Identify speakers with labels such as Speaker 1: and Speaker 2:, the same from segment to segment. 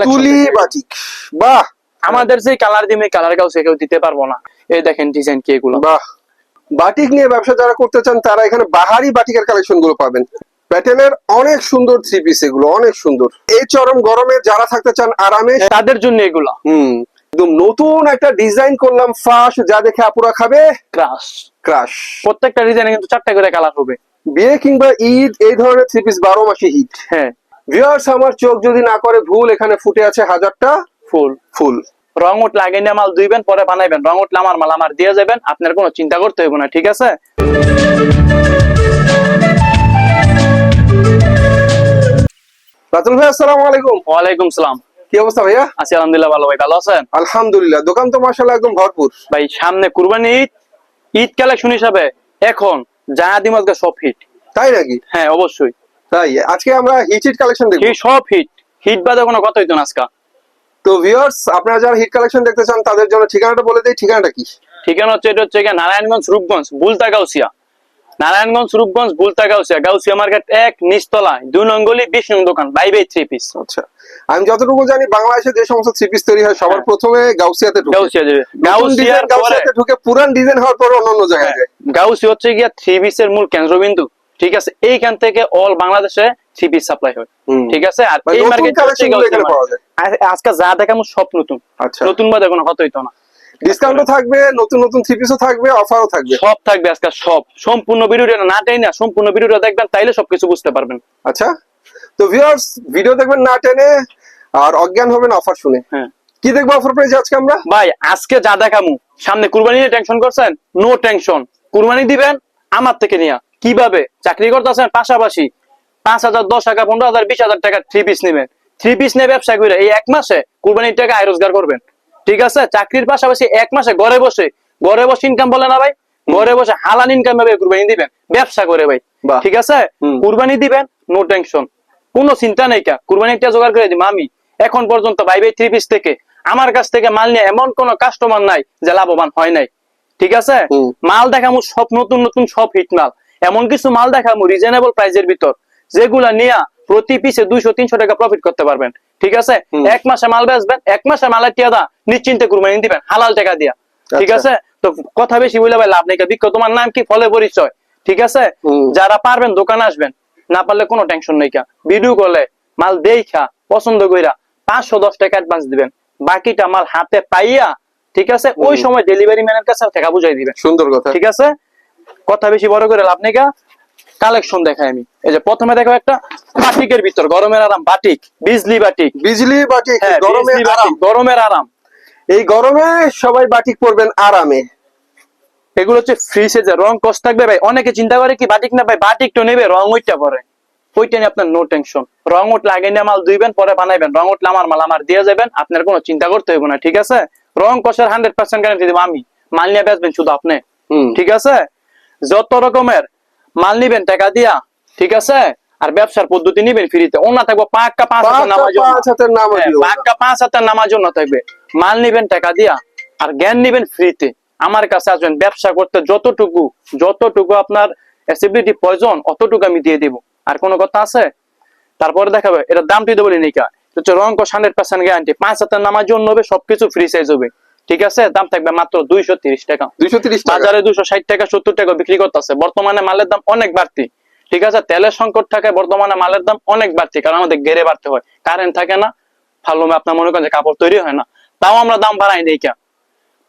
Speaker 1: তুলি বাটিক, বাহ।
Speaker 2: আমাদের যে কালার দিবে কালার গাউসে কেউ দিতে পারবো না। এই দেখেন ডিজাইন কি এগুলো,
Speaker 1: বাহ। বাটিক নিয়ে ব্যবসা যারা করতে চান তারা এখানে বাহারি বাটিকের কালেকশন গুলো পাবেন। প্যাটেলের অনেক সুন্দর থ্রি পিস, এগুলো অনেক সুন্দর। এই চরম গরমে যারা থাকতে চান আরামে,
Speaker 2: তাদের জন্য এগুলো।
Speaker 1: একদম নতুন একটা ডিজাইন করলাম ফাঁস, যা দেখে আপুরা খাবে
Speaker 2: ক্রাশ
Speaker 1: ক্রাশ।
Speaker 2: প্রত্যেকটা ডিজাইনে কিন্তু 4টা করে কালার হবে।
Speaker 1: বিয়ে কিংবা ঈদ এই ধরনের থ্রি পিস 12 মাসে হিট।
Speaker 2: হ্যাঁ
Speaker 1: ভিউয়ার্স, আমার চোখ যদি না করে ভুল, এখানে ফুটে আছে হাজারটা
Speaker 2: ফুল।
Speaker 1: ফুল।
Speaker 2: রং উঠ লাগিয়ে মাল ধুইবেন, পরে বানাইবেন। রং উঠলে আমার মাল আমার দিয়ে যাবেন, আপনার কোনো চিন্তা করতে হবে না, ঠিক আছে?
Speaker 1: রাতুল ভাই, আসসালামু আলাইকুম।
Speaker 2: ওয়ালাইকুম সালাম।
Speaker 1: কি অবস্থা ভাইয়া?
Speaker 2: আছি আলহামদুলিল্লাহ ভালো। ভাই ভালো আছেন?
Speaker 1: আলহামদুলিল্লাহ, দোকান তো মাশাআল্লাহ একদম ভরপুর।
Speaker 2: ভাই সামনে কুরবানি ঈদ, ঈদ কালেকশন হিসাবে এখন যা দিমাজকে সব হিট।
Speaker 1: তাই নাকি?
Speaker 2: হ্যাঁ অবশ্যই।
Speaker 1: তাই আজকে আমরা হিট কালেকশন দেখব।
Speaker 2: সব হিট, হিট বাদে কোনো কথা হইতো না আজকে।
Speaker 1: তো ভিউয়ার্স, আপনারা যারা হিট কালেকশন দেখতে চান তাদের জন্য ঠিকানাটা বলে দেই। ঠিকানাটা কি?
Speaker 2: ঠিকানা হচ্ছে, এটা হচ্ছে নারায়ণগঞ্জ রূপগঞ্জ বুলতা গাউসিয়া। নারায়ণগঞ্জ রূপগঞ্জ বুলতা গাউসিয়া, গাউসিয়া মার্কেট 1 নিচতলা 2 নং গলি 20 নং দোকান, বাই বাই থ্রি পিস।
Speaker 1: আচ্ছা, আমি যতটুকু জানি বাংলাদেশে যে সমস্ত থ্রি পিস তৈরি হয় সবার প্রথমে গাউসিয়াতে ঢুকে। গাউসিয়াতে ঢুকে পুরান ডিজাইন হওয়ার পর অন্য জায়গায় যায়।
Speaker 2: গাউসিয়া হচ্ছে গিয়া থ্রি পিস এর মূল কেন্দ্রবিন্দু, ঠিক আছে? এইখান থেকে অল বাংলাদেশে থ্রি পিস সাপ্লাই হয়, ঠিক আছে? আর এই মার্কেট আজকে যা দেখামু সব নতুন।
Speaker 1: আচ্ছা,
Speaker 2: নতুন বাদে কোনো কথা হইতো না।
Speaker 1: ডিসকাউন্টও থাকবে, নতুন নতুন থ্রি পিসও থাকবে, অফারও থাকবে,
Speaker 2: সব থাকবে আজকে। সব সম্পূর্ণ ভিডিওটা না টেনে না, সম্পূর্ণ ভিডিওটা দেখবেন, তাইলে সবকিছু বুঝতে পারবেন।
Speaker 1: আচ্ছা, তো ভিউয়ার্স ভিডিও দেখবেন না টেনে, আর অজ্ঞান হবেন অফার শুনে।
Speaker 2: হ্যাঁ,
Speaker 1: কি দেখবো অফার প্রাইস আজকে আমরা?
Speaker 2: ভাই আজকে যা দেখামু, সামনে কুরবানি নিয়ে টেনশন করছেন, নো টেনশন। কুরবানি দিবেন আমার থেকে নিয়া। কিভাবে চাকরি করতেছেন পাশাপাশি 5,000 10,000 15,000 20,000 টাকা থ্রি পিস নেবেন, থ্রি পিস নিয়ে ব্যবসা করে এই এক মাসে কুরবানির টাকা আয় রোজগার করবেন, ঠিক আছে? চাকরির পাশাপাশি এক মাসে ঘরে বসে ইনকাম বলে না ভাই, ঘরে বসে হালাল ইনকাম ভাবে কুরবানি দিবেন ব্যবসা করে ভাই, ঠিক আছে? কুরবানি দিবেন নো টেনশন, কোনো চিন্তা নেই। কা কুরবানিটা জোগাড় করে দিই আমি। এখন পর্যন্ত বাই বাই থ্রি পিস থেকে আমার কাছ থেকে মাল নিয়ে এমন কোন কাস্টমার নাই যে লাভবান হয় নাই, ঠিক আছে? মাল দেখামু সব নতুন নতুন, সব হিট মাল। এমন কিছু মাল দেখামু রিজনেবল প্রাইসের ভিতর, যেগুলা নিয়ে প্রতি পিসে 200-300 টাকা প্রফিট করতে পারবেন, ঠিক আছে? এক মাসে মাল বেচবেন, এক মাসে মালের টিয়া দা নিশ্চিন্তে কুরবানি দিবেন হালাল টাকা দিয়া, ঠিক আছে? তো কথা বেশি বলে ভাই লাভ নেই। বিক্ষ তোমার নাম কি, ফলে পরিচয়, ঠিক আছে? যারা পারবেন দোকানে আসবেন, না পারলে কোনো টেনশন নেই। কা ভিডিও কলে মাল দেখা পছন্দ কইরা 510 টাকা অ্যাডভান্স দিবেন, বাকিটা মাল হাতে পাইয়া, ঠিক আছে, ওই সময় ডেলিভারি ম্যানের কাছে টাকা বুঝাই দিবেন।
Speaker 1: সুন্দর কথা,
Speaker 2: ঠিক আছে? কথা বেশি বড় করে লাভ নেই। কালেকশন দেখাই আমি। এই যে প্রথমে দেখো একটা বাটিকের ভিতর, গরমের আরাম বাটিক, বিজলি বাটিক।
Speaker 1: বিজলি বাটিক,
Speaker 2: গরমের আরাম।
Speaker 1: এই গরমে সবাই বাটিক পরবেন আরামে।
Speaker 2: এগুলো হচ্ছে ফ্রি সাইজের, রং কস থাকবে ভাই। অনেকে চিন্তা করে কি বাটিক না ভাই, বাটিক তো নেবে, রং ওইটা পরে, ওইটা নিয়ে আপনার নো টেনশন। রং উঠ লাগিয়ে মাল ধুইবেন, পরে বানাইবেন। রং উঠলে আমার মাল আমার দিয়ে যাবেন, আপনার কোনো চিন্তা করতে হবে না, ঠিক আছে? রং কষের 100% গ্যারান্টি দেবো আমি। মাল নিয়ে বেচবেন শুধু আপনি, ঠিক আছে? যত রকমের মাল নিবেন টাকা দিয়া, ঠিক আছে? আর ব্যবসার পদ্ধতি নিবেন ফ্রিতে। ওনা থাকবো পাক্কা 5 হাতের নামাজ না থাকবে। মাল নিবেন টাকা দিয়া, আর জ্ঞান নিবেন ফ্রিতে। আমার কাছে আসবেন, ব্যবসা করতে যতটুকু আপনার অ্যাসিবিলিটি প্রয়োজন অতটুকু আমি দিয়ে দিব। আর কোনো কথা আছে? তারপরে দেখাবে এটা দাম তুই বলি নিকা, হচ্ছে রং কস 100% গ্যারান্টি। 5 হাতের নামাজ জন্য হবে, সবকিছু ফ্রি সাইজ হবে, ঠিক আছে? দাম থাকবে মাত্র 230 টাকা। বাজারে 260 টাকা 70 টাকা বিক্রি করতেছে। বর্তমানে মালের দাম অনেক বাড়তি, ঠিক আছে? তেলের সংকট থাকে, বর্তমানে মালের দাম অনেক বাড়তি, কারণ আমাদের গেড়ে বাড়তে হয়, কারেন্ট থাকে না, ভালো আপনার মনে করেন যে কাপড় তৈরি হয় না, তাও আমরা দাম বাড়াই নেই। কা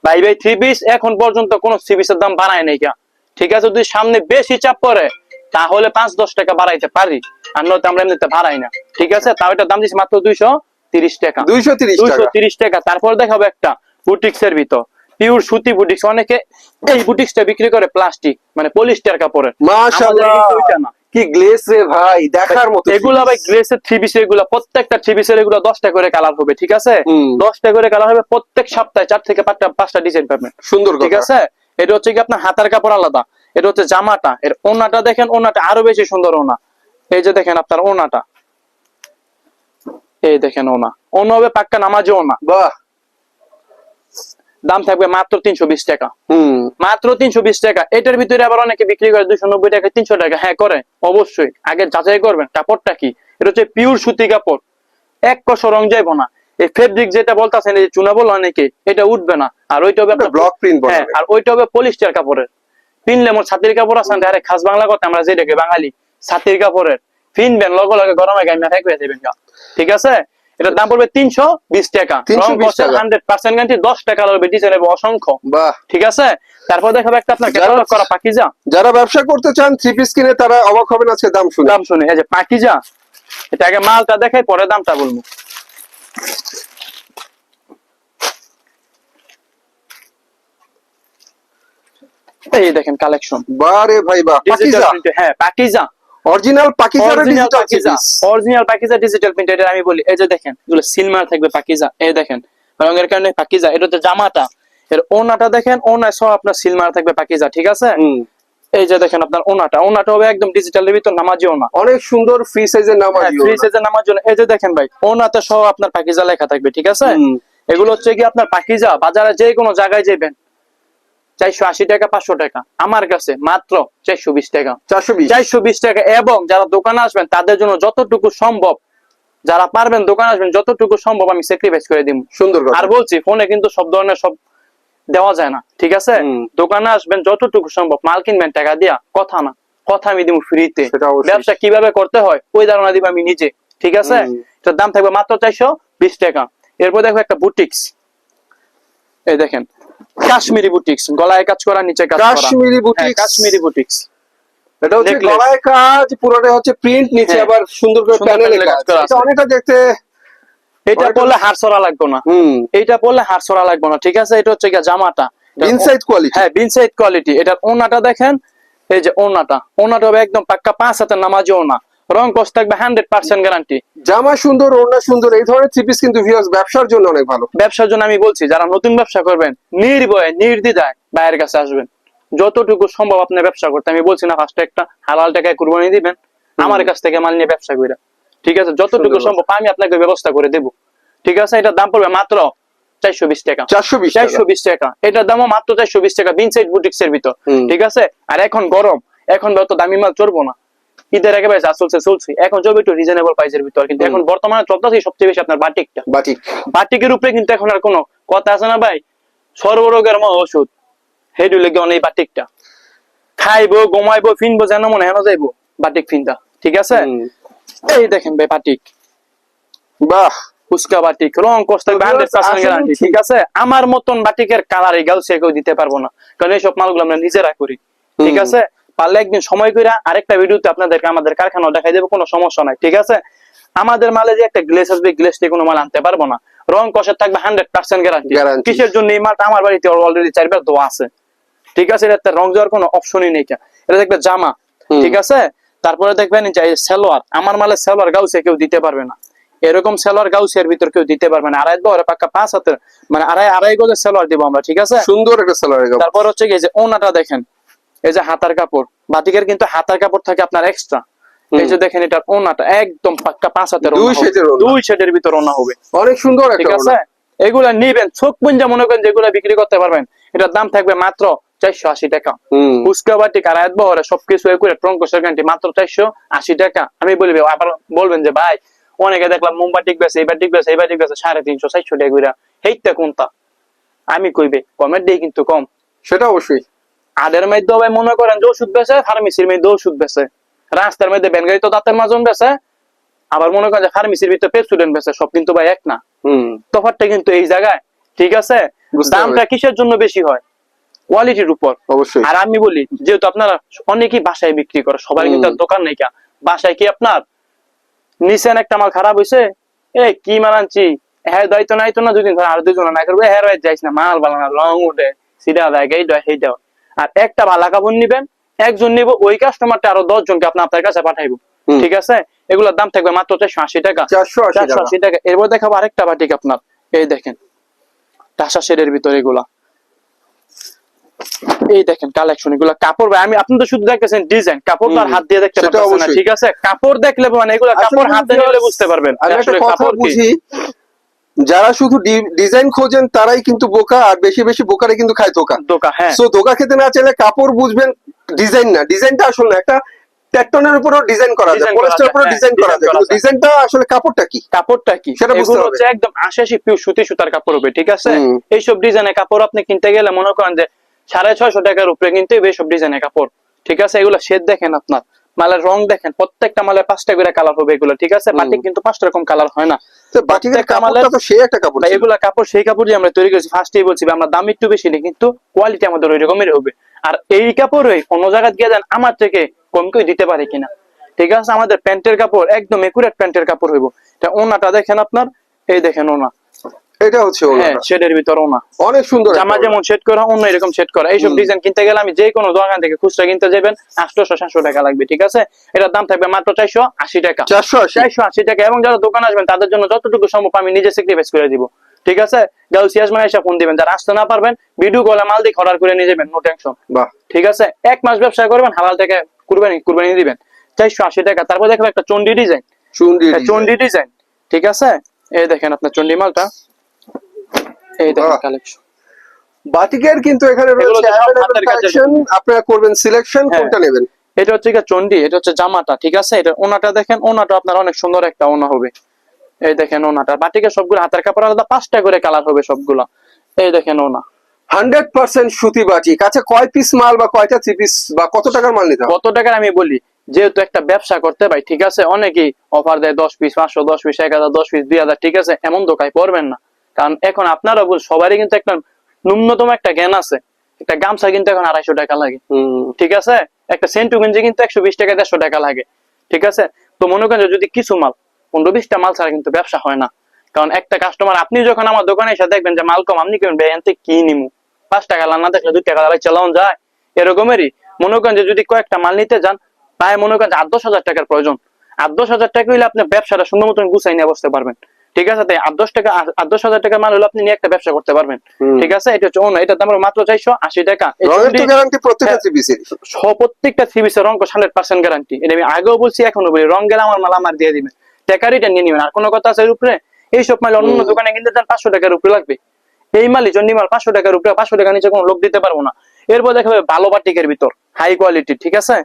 Speaker 2: বাই বাই থ্রি পিস এখন পর্যন্ত কোন থ্রি পিসের দাম বাড়াই নেই। কা ঠিক আছে? যদি সামনে বেশি চাপ পড়ে তাহলে 5-10 টাকা বাড়াইতে পারি, আর নয়তো আমরা এমনিতে বাড়াই না, ঠিক আছে? তাও এটার দাম দিচ্ছি মাত্র 230 টাকা। 230 টাকা। তারপর দেখাবো একটা বুটিক্স এর ভিতর, পিওর সুতি বুটিক্স। অনেকে এই বুটিক্সটা বিক্রি করে প্লাস্টিক মানে পলিস্টার কাপড়ের।
Speaker 1: মাশাআল্লাহ, কি গ্লেজ রে ভাই, দেখার মতো।
Speaker 2: এগুলা ভাই গ্লেসের থ্রি পিস, এগুলা প্রত্যেকটা থ্রি পিসের এগুলা 10টা করে কালার হবে, ঠিক আছে? 10টা করে কালার হবে, প্রত্যেক সপ্তাহে 4 থেকে 5টা ডিজাইন পাবেন,
Speaker 1: সুন্দর,
Speaker 2: ঠিক আছে? এটা হচ্ছে কি আপনার হাতার কাপড় আলাদা, এটা হচ্ছে জামাটা। এর ওনাটা দেখেন, ওনাটা আরো বেশি সুন্দর ওনা। এই যে দেখেন আপনার ওনাটা, এই দেখেন ওনা হবে পাক্কা নামাজি ওনা।
Speaker 1: বাহ।
Speaker 2: দাম থাকবে মাত্র 320 টাকা, মাত্র 320 টাকা। এটার ভিতরে আবার অনেকে বিক্রি করে 290 টাকা 300 টাকা। হ্যাঁ করে, অবশ্যই আগে যাচাই করবেন কাপড়টা কি। এটা হচ্ছে পিওর সুতি কাপড়, এক কষ রং যাইবো না। এই ফেব্রিক যেটা বলতাছেন এই চুনা বল অনেকে, এটা উঠবে না। আর ওইটা হবে আপনার
Speaker 1: ব্লক প্রিন্ট বলে।
Speaker 2: হ্যাঁ, আর ওইটা হবে পলিস্টার কাপড়ের। পিনলে মোর ছাতির কাপড় আছে আরে খাস বাংলা কথা আমরা যেটাকে বাঙালি ছাতির কাপড়ের পিনবেন লগে লগে গরমে গাইমা ফেক হয়ে যাবেন। ঠিক আছে, এটার দাম পড়বে 320 টাকা।
Speaker 1: 320 টাকা
Speaker 2: 100% গ্যারান্টি, 10 টাকা লাগবে ডিজাইন এবং অসংখ্য।
Speaker 1: বাহ,
Speaker 2: ঠিক আছে, তারপর দেখাবো একটা আপনার ক্যাটালগ করা পাকিজা।
Speaker 1: যারা ব্যবসা করতে চান থ্রি পিস কিনে তারা অবাক হবেন আজকে দাম শুনে।
Speaker 2: দাম শুনে এই যে পাকিজা, এটা আগে মালটা দেখাই পরে দামটা বলবো। এই দেখেন কালেকশন,
Speaker 1: বারে ভাই বাহ,
Speaker 2: ডিজিটাল
Speaker 1: পাকিজা,
Speaker 2: প্রিন্ট। হ্যাঁ পাকিজা,
Speaker 1: অরিজিনাল পাকিজার
Speaker 2: original
Speaker 1: digital three
Speaker 2: Pakiza,
Speaker 1: piece.
Speaker 2: Original Pakiza digital print. এটা আমি বলি এই যে দেখেন এগুলো সিলমার থাকবে পাকিজা। এই দেখেন রঙের কারণে পাকিজা। এটা হচ্ছে জামাটা, এর ওনাটা দেখেন, ওনায় সব আপনার সিলমার থাকবে পাকিজা। ঠিক আছে, এই যে দেখেন আপনার ওনাটা, ওনাটা হবে একদম ডিজিটালের ভিতর নামাজি ওনা,
Speaker 1: অনেক সুন্দর ফ্রি সাইজের নামাজি
Speaker 2: ফ্রি সাইজের নামাজি ওনা। এই যে দেখেন ভাই ওনাতে সব আপনার পাকিজা লেখা থাকবে। ঠিক আছে, এগুলো হচ্ছে কি আপনার পাকিজা বাজারে যে কোনো জায়গায় যাবেন 480 টাকা 500 টাকা, আমার কাছে মাত্র 420 টাকা। 420 টাকা। এবং যারা দোকানে আসবেন তাদের জন্য যতটুকু সম্ভব, যারা পারবেন দোকানে আসবেন যতটুকু সম্ভব আমি স্যাক্রিফাইস করে দিব।
Speaker 1: সুন্দর কথা।
Speaker 2: আর বলছি ফোনে কিন্তু সব ধরনের সব দেওয়া যায় না। ঠিক আছে, দোকানে আসবেন যতটুকু সম্ভব, মাল কিনবেন টাকা দিয়া, কথা না, কথা আমি দিব ফ্রিতে। ব্যবসা কিভাবে করতে হয় ওই ধারণা দিব আমি নিজে। ঠিক আছে, এটার দাম থাকবে মাত্র 420 টাকা। এরপর দেখো একটা বুটিক্স, এই দেখেন কাশ্মীরি বুটিক্স, গলায় কাজ করা নিচে কাজ করা,
Speaker 1: কাশ্মীরি বুটিক্স।
Speaker 2: কাশ্মীরি বুটিক্স।
Speaker 1: এটা হচ্ছে গলায় কাজ, পুরোটা হচ্ছে প্রিন্ট, নিচে আবার সুন্দর করে প্যানেলে কাজ। এটা অনেকটা দেখতে,
Speaker 2: এটা পড়লে হাড় ছড়া লাগবে না, এইটা পড়লে হাড় ছড়া লাগবে না। ঠিক আছে, এটা হচ্ছে জামাটা
Speaker 1: ইনসাইড কোয়ালিটি।
Speaker 2: হ্যাঁ ইনসাইড কোয়ালিটি। এটার ওনাটা দেখেন, এই যে ওনাটা, ওনাটা হবে একদম পাক্কা 5 হাতের নামাজি ওনা, রং কস থাকবে 100% গ্যারান্টি।
Speaker 1: জামা সুন্দর, ওড়না সুন্দর, এই ধরনের থ্রি পিস কিন্তু ভিউয়ার্স ব্যবসার জন্য অনেক ভালো।
Speaker 2: ব্যবসার জন্য আমি বলছি যারা নতুন ব্যবসা করবেন নির্ভয়ে নির্দ্বিধায় ভাইয়ের কাছে আসবেন, যতটুকু সম্ভব আপনার ব্যবসা করতে। আমি বলছি না ফার্স্টে একটা হালাল টাকায় কুরবানি দিবেন, আমার কাছ থেকে মাল নিয়ে ব্যবসা কইরা। ঠিক আছে, যতটুকু সম্ভব আমি আপনাকে ব্যবস্থা করে দেব। ঠিক আছে, এটার দাম পড়বে মাত্র 420 টাকা। 420 টাকা, এটার দামও মাত্র 420 টাকা বিনসাইড বুটিক্স এর ভিতর। ঠিক আছে, আর এখন গরম, এখন যত দামি মাল চলবো না, ঈদের একেবারে যা চলছে চলছে, এখন চলবে একটু রিজনেবল প্রাইসের ভিতর। কিন্তু এখন বর্তমানে চলতেছে সবচেয়ে বেশি আপনার বাটিকটা। বাটিকের উপরে কিন্তু এখন আর কোনো কথা আছে না ভাই, সর্বরোগের ওষুধ হেডু লেগে অনেক বাটিকটা খাইবো ঘুমাইবো ফিনবো যেন মনে হেন যাইবো বাটিক ফিনটা। ঠিক আছে, এই দেখেন ভাই বাটিক,
Speaker 1: বাহ,
Speaker 2: ফুচকা বাটিক, রং কষ্ট 100% গ্যারান্টি। ঠিক আছে, আমার মতন বাটিকের কালার এই গাউসে কেউ দিতে পারবো না, কারণ এইসব মালগুলো আমরা নিজেরা করি। ঠিক আছে, পারলে একদিন সময় করে আরেকটা ভিডিওতে আপনাদেরকে আমাদের কারখানা দেখাই দেবো, কোনো সমস্যা নাই। ঠিক আছে, আমাদের মালে যে একটা গ্লেস আসবে, গ্লেস দিয়ে কোনো মাল আনতে পারবো না, রং কষের থাকবে 100% গ্যারান্টি। কিসের জন্য এই মালটা আমার বাড়িতে অলরেডি 4 বার দোয়া আছে। ঠিক আছে, এটা রং যাওয়ার কোনো অপশনই নেই। এটা দেখবে জামা। ঠিক আছে, তারপরে দেখবেন যে সালোয়ার, আমার মালে সালোয়ার গাউসে কেউ দিতে পারবে না, এরকম সালোয়ার গাউসের ভিতর কেউ দিতে পারবে না। আড়াই গজ পাক্কা 5 হাতের মানে আড়াই গজের সালোয়ার দিব আমরা। ঠিক আছে,
Speaker 1: সুন্দর একটা সালোয়ার।
Speaker 2: তারপর হচ্ছে কি যে ওনাটা দেখেন, এই যে হাতার কাপড়, বাটিকের কিন্তু হাতার কাপড় থাকে আপনার এক্সট্রা। এই যে দেখেন এটা ওনাটা একদম পাক্কা 5 হাতের, 2 শেডের ভিতর ওনা হবে, অনেক সুন্দর। ঠিক আছে, এগুলা নিবেন চোখ পুঞ্জা মনে করেন যেগুলা বিক্রি করতে পারবেন। এটার দাম থাকবে মাত্র 480 টাকা। ফুচকা বাটিক আর আয়াত বহরে সবকিছু করে ট্রঙ্ক গ্যারান্টি মাত্র 480 টাকা। আমি বলবি আবার বলবেন যে ভাই অনেকে দেখলাম মোমবাটিক বেছে, এই বাটিক বেছে, এই বাটিক বেছে 350 400 টাকা করে, হেইটা কোনটা আমি কইবে কমের দিয়ে কিন্তু কম, সেটা অবশ্যই। আদের মধ্যে ভাই মনে করেন যে ওষুধ বেছে, ফার্মেসির মধ্যে ওষুধ বেছে, রাস্তার মধ্যে ব্যানগাড়ি তো দাঁতের মাজন বেছে, আবার মনে করেন যে ফার্মেসির ভিতরে পেপসুডেন্ট বেছে, সব কিন্তু ভাই এক না, তফাৎটা কিন্তু এই জায়গায়। ঠিক আছে, দামটা কিসের জন্য বেশি হয়? কোয়ালিটির উপর অবশ্যই। আর আমি বলি যেহেতু আপনারা অনেকেই বাসায় বিক্রি করে, সবাই কিন্তু দোকান নেই, বাসায় কি আপনার নিছেন একটা মাল খারাপ হয়েছে, এই কি মাল আনছি, হ্যাঁ দায়িত্ব নাই তো না, 2 দিন আর 2 জন না করবে, হ্যাঁ যাইস না, মাল ভালো না, রং উঠে সিধা দেয়, সেইটা। আর একটা ভালো কাপড় নিবেন, একজন নিব, ওই কাস্টমারটা আরো 10 জনকে আপনার কাছে পাঠাইবো। ঠিক আছে, এগুলোর দাম থাকবে মাত্র 480 টাকা। 480 টাকা। এরপর দেখাবো আরেকটা বাটিক আপনার, এই দেখেন টাসা শেডের ভিতরে এগুলা, এই দেখেন কালেকশন, এগুলা কাপড় ভাই আমি আপনি তো শুধু দেখতেছেন ডিজাইন, কাপড় তো আর হাত দিয়ে দেখতে পাচ্ছেন না। ঠিক আছে, কাপড় দেখলে মানে এগুলা কাপড় হাতে নিলে বুঝতে পারবেন আসলে কাপড় কি।
Speaker 1: যারা শুধু ডিজাইন খোঁজেন তারাই কিন্তু বোকা, আর বেশি বেশি বোকারে কিন্তু খায় ধোকা। হ্যাঁ, সো ধোকা খেতে না চাইলে কাপড় বুঝবেন, ডিজাইন না, ডিজাইনটা আসল না, একটা টেকটনের উপরও ডিজাইন করা যায়,
Speaker 2: Design করা
Speaker 1: পলিস্টারের উপরও
Speaker 2: যায়,
Speaker 1: ডিজাইন করা
Speaker 2: design
Speaker 1: যায়,
Speaker 2: করা
Speaker 1: কিন্তু
Speaker 2: যায়।
Speaker 1: ডিজাইনটা আসলে কাপড়টা কি
Speaker 2: কাপড়টা কি
Speaker 1: সেটা বুঝতে
Speaker 2: এগুলো
Speaker 1: হবে।
Speaker 2: হচ্ছে একদম 88 পিউ সুতি সুতার কাপড় হবে, ঠিক আছে।
Speaker 1: হুম।
Speaker 2: এইসব ডিজাইনের কাপড় আপনি কিনতে গেলে মনে করেন যে 650 টাকার উপরে কিনতে হবে এইসব ডিজাইনের কাপড়, ঠিক আছে। এগুলো শেড দেখেন, আপনার মালের রং দেখেন, প্রত্যেকটা মালের 5টা করে কালার হবে এগুলো, ঠিক আছে। বাটিক কিন্তু 5টা রকম কালার হয় না।
Speaker 1: তো বাটিকের
Speaker 2: প্রত্যেকটা
Speaker 1: কাপড়টা
Speaker 2: মালের
Speaker 1: তো সেই একটা কাপড়
Speaker 2: বা
Speaker 1: ছিল।
Speaker 2: এগুলা কাপড় সেই কাপড় দিয়ে আমরা তৈরি করেছি, ফার্স্টেই বলছি আমরা দাম একটু বেশি নেই, কিন্তু কোয়ালিটি আমাদের ওই রকমের হবে। আর এই কাপড়ই অন্য জায়গায় গিয়ে দেন আমার থেকে কম করে দিতে পারে কিনা, ঠিক আছে। আমাদের প্যান্টের কাপড় একদম একুরেট প্যান্টের কাপড় হইব। এটা ওনাটা দেখেন আপনার, এই দেখেন ওনা,
Speaker 1: এটা হচ্ছে
Speaker 2: হ্যাঁ
Speaker 1: ওনাটা,
Speaker 2: শেডের ভিতর ওনা।
Speaker 1: অনেক সুন্দর একটা
Speaker 2: জামা
Speaker 1: ওড়না।
Speaker 2: যেমন সেট করা, অন্য এরকম সেট করা। এইসব ডিজাইন কিনতে গেলে আমি যে কোনো দোকান থেকে খুচরা কিনতে যাবেন 800-700 টাকা লাগবে, ঠিক আছে। এটার দাম থাকবে মাত্র 480 টাকা,
Speaker 1: 480
Speaker 2: 480 টাকা। এবং যারা দোকান আসবেন তাদের জন্য যতটুকু সম্ভব আমি নিজে স্যাক্রিফাইস করে দিব, ঠিক আছে। গাউসিয়াস মানে এসে ফোন দিবেন, যারা আসতে না পারবেন ভিডিও কলে মাল দিয়ে অর্ডার করে নিয়ে যাবেন, নো টেনশন,
Speaker 1: বাহ,
Speaker 2: ঠিক আছে। 1 মাস ব্যবসা করবেন, হালাল থেকে কুরবানি দিবেন, 480 টাকা। তারপর দেখবেন একটা চন্ডি ডিজাইন,
Speaker 1: চুন্ডি
Speaker 2: চন্ডি ডিজাইন, ঠিক আছে। এই দেখেন আপনার চন্ডি মালটা, এই দেখেন
Speaker 1: বাহ।
Speaker 2: কালেকশন।
Speaker 1: বাটিকের কিন্তু এখানে
Speaker 2: এগুলো
Speaker 1: রয়েছে
Speaker 2: তো সব
Speaker 1: available
Speaker 2: হাতের কাজের
Speaker 1: collection, আপনারা করবেন সিলেকশন,
Speaker 2: হ্যাঁ।
Speaker 1: কোনটা নেবেন।
Speaker 2: এটা হচ্ছে গিয়ে চন্ডি, এটা হচ্ছে জামাটা, ঠিক আছে। এটা ওনাটা দেখেন, ওনাটা আপনার অনেক সুন্দর একটা ওনা হবে। এই দেখেন ওনাটা, বাটিকের সবগুলো হাতের কাপড় আলাদা, 5টা করে কালার হবে সবগুলা। এই দেখেন ওনা,
Speaker 1: 100% সুতি বাটিক। আচ্ছা, কয় পিস মাল বা কয়টা থ্রি পিস বা কত টাকার মাল নিতে হবে?
Speaker 2: কত টাকার আমি বলি, যেহেতু একটা ব্যবসা করতে ভাই, ঠিক আছে, অনেকেই অফার দেয় 10 পিস 500, 10 পিস 1000, 10 পিস 2000, ঠিক আছে। এমন দোকায় পড়বেন না, কারণ এখন আপনারা সবারই কিন্তু একটা ন্যূনতম একটা জ্ঞান আছে। একটা গামছা কিন্তু এখন 250 টাকা লাগে, ঠিক আছে। একটা সেন্টু গেঞ্জি কিন্তু 120 টাকা 150 টাকা লাগে, ঠিক আছে। তো মনে করেন যে যদি কিছু মাল 15-20টা মাল ছাড়া কিন্তু ব্যবসা হয় না। কারণ একটা কাস্টমার, আপনি যখন আমার দোকানে এসে দেখবেন যে মাল কম, আপনি কেমন এনতে কি নিমু, 5 টাকা না দেখলে 2 টাকা চালানো যায়, এরকমেরই। মনে করেন যে যদি কয়েকটা মাল নিতে যান, প্রায় মনে করেন যে 8-10 হাজার টাকার প্রয়োজন। 8-10 হাজার টাকা হইলে আপনি ব্যবসাটা সুন্দর মতন গুছাই নিয়ে বসতে পারবেন, ঠিক আছে। তাই 8-10 হাজার টাকার মাল হলে আপনি নিয়ে একটা ব্যবসা করতে পারবেন, ঠিক আছে। এটা হচ্ছে অন্য, এটার দাম মাত্র 480 টাকা। এই
Speaker 1: রঙের তো
Speaker 2: চুড়ি-
Speaker 1: গ্যারান্টি প্রত্যেকটা
Speaker 2: হ্যাঁ,
Speaker 1: থ্রি পিসের।
Speaker 2: প্রত্যেকটা থ্রি পিসের রং 100% গ্যারান্টি। এটা আমি আগেও বলছি, এখনো বলি, রং গেলে আমার মাল আমার দিয়ে দিবেন, টাকারিটা নিয়ে নিবেন। আর কোনো কথা আছে এর উপরে? এইসব মাল অন্য দোকানে কিনতে চান 500 টাকার উপরে লাগবে। এই মালই চন্ডি মাল 500 টাকার উপরে, 500 টাকা নিচে কোনো লোক দিতে পারবো না। এরপর দেখাবে ভালো বাটিকের ভিতর হাই কোয়ালিটি, ঠিক আছে।